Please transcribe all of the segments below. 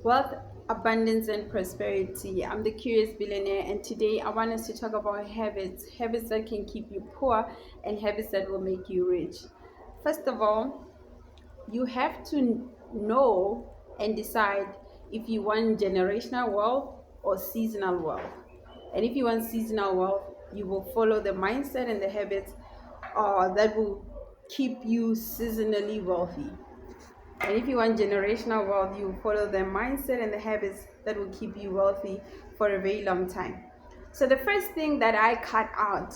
Wealth, abundance, and prosperity. I'm the Curious Billionaire, and today I want us to talk about habits that can keep you poor and habits that will make you rich. First of all, you have to know and decide if you want generational wealth or seasonal wealth. And if you want seasonal wealth, you will follow the mindset and the habits that will keep you seasonally wealthy. And if you want generational wealth, you follow the mindset and the habits that will keep you wealthy for a very long time. So the first thing that I cut out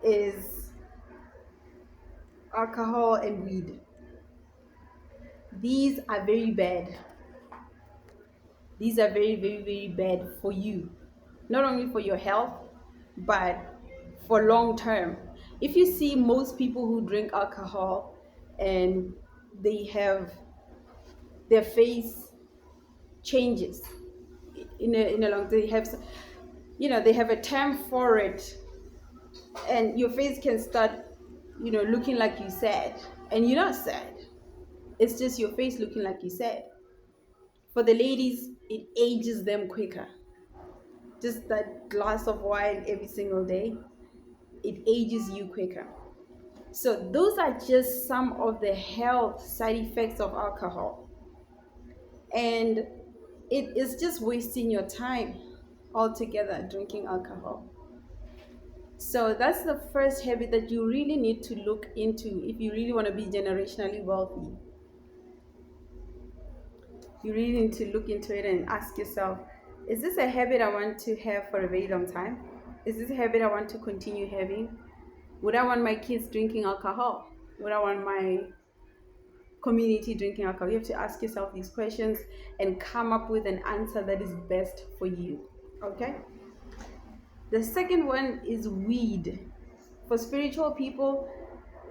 is alcohol and weed. These are very bad. These are very, very, very bad for you. Not only for your health, but for long term. If you see most people who drink alcohol and they have their face changes in a long, they have, they have a term for it, and your face can start, looking like you sad, and you're not sad. It's just your face looking like you sad. For the ladies, it ages them quicker. Just that glass of wine every single day, it ages you quicker. So those are just some of the health side effects of alcohol. And it is just wasting your time altogether drinking alcohol. So that's the first habit that you really need to look into if you really want to be generationally wealthy. You really need to look into it and ask yourself, is this a habit I want to have for a very long time? Is this a habit I want to continue having? Would I want my kids drinking alcohol? Would I want my community drinking alcohol? You have to ask yourself these questions and come up with an answer that is best for you. Okay? The second one is weed. For spiritual people,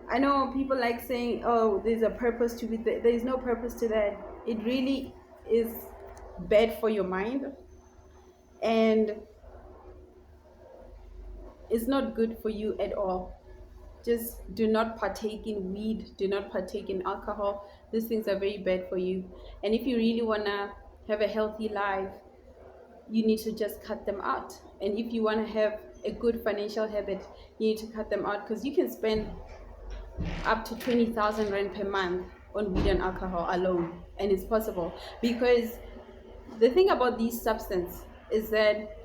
I know people like saying, oh, there's a purpose to it. There is no purpose to that. It really is bad for your mind, and it's not good for you at all. Just do not partake in weed, do not partake in alcohol. These things are very bad for you. And if you really want to have a healthy life, you need to just cut them out. And if you want to have a good financial habit, you need to cut them out, because you can spend up to 20,000 rand per month on weed and alcohol alone, and it's possible. Because the thing about these substances is that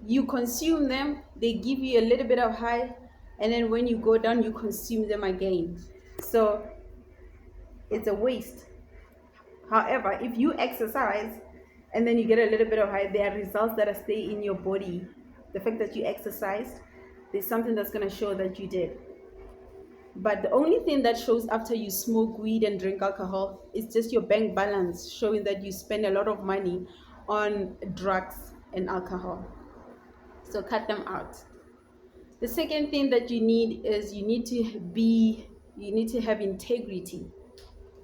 you consume them, they give you a little bit of high, and then when you go down, you consume them again. So it's a waste. However, if you exercise and then you get a little bit of high, there are results that are stay in your body. The fact that you exercised, there's something that's going to show that you did. But the only thing that shows after you smoke weed and drink alcohol is just your bank balance showing that you spend a lot of money on drugs and alcohol. So cut them out. The second thing that you need is you need to have integrity.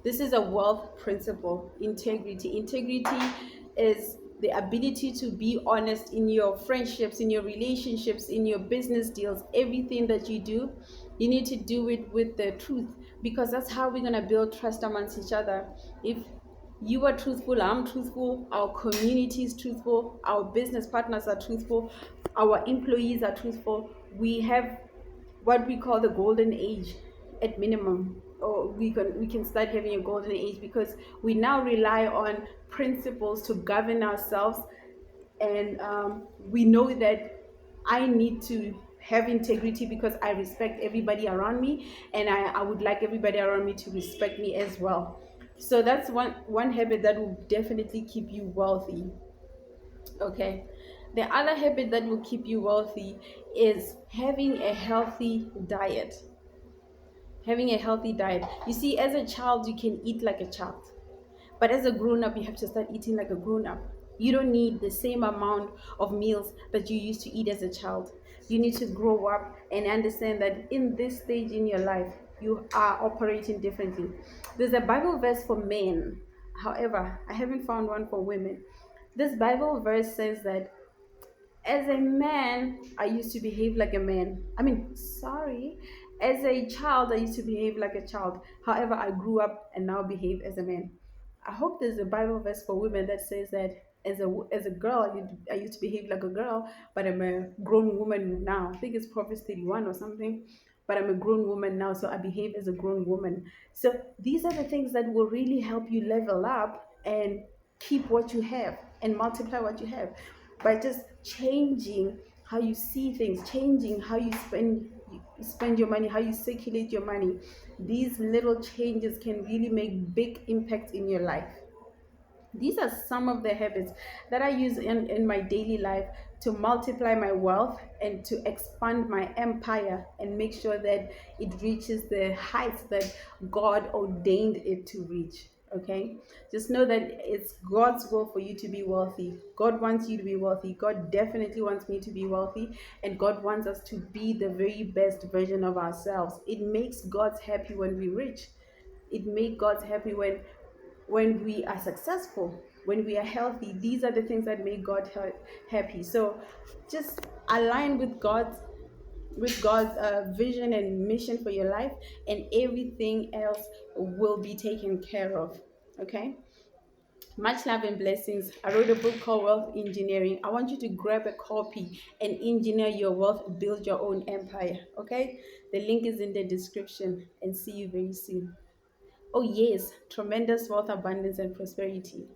This is a wealth principle. Integrity is the ability to be honest in your friendships, in your relationships, in your business deals. Everything that you do, you need to do it with the truth, because that's how we're going to build trust amongst each other. If you are truthful, I'm truthful, our community is truthful, our business partners are truthful, our employees are truthful, we have what we call the golden age at minimum, or we can start having a golden age, because we now rely on principles to govern ourselves. And we know that I need to have integrity because I respect everybody around me, and I would like everybody around me to respect me as well. So that's one habit that will definitely keep you wealthy. Okay, the other habit that will keep you wealthy is having a healthy diet. Having a healthy diet. You see, as a child, you can eat like a child, but as a grown-up, you have to start eating like a grown-up. You don't need the same amount of meals that you used to eat as a child. You need to grow up and understand that in this stage in your life, you are operating differently. There's a Bible verse for men. However, I haven't found one for women. This Bible verse says that as a man, I used to behave like a man. As a child, I used to behave like a child. However, I grew up and now behave as a man. I hope there's a Bible verse for women that says that as a girl, I used to behave like a girl, but I'm a grown woman now. I think it's Proverbs 31 or something. But I'm a grown woman now, so I behave as a grown woman. So these are the things that will really help you level up and keep what you have and multiply what you have by just changing how you see things, changing how you spend your money, how you circulate your money. These little changes can really make big impact in your life. These are some of the habits that I use in my daily life to multiply my wealth and to expand my empire and make sure that it reaches the heights that God ordained it to reach. Okay, just know that it's God's will for you to be wealthy. God wants you to be wealthy. God definitely wants me to be wealthy, and God wants us to be the very best version of ourselves. It makes God happy when we reach. It makes God happy when we are successful, when we are healthy. These are the things that make God happy. So just align with God's vision and mission for your life, and everything else will be taken care of. Okay. Much love and blessings. I wrote a book called Wealth Engineering. I want you to grab a copy and engineer your wealth, build your own empire. Okay. The link is in the description, and see you very soon. Oh, yes, tremendous wealth, abundance, and prosperity.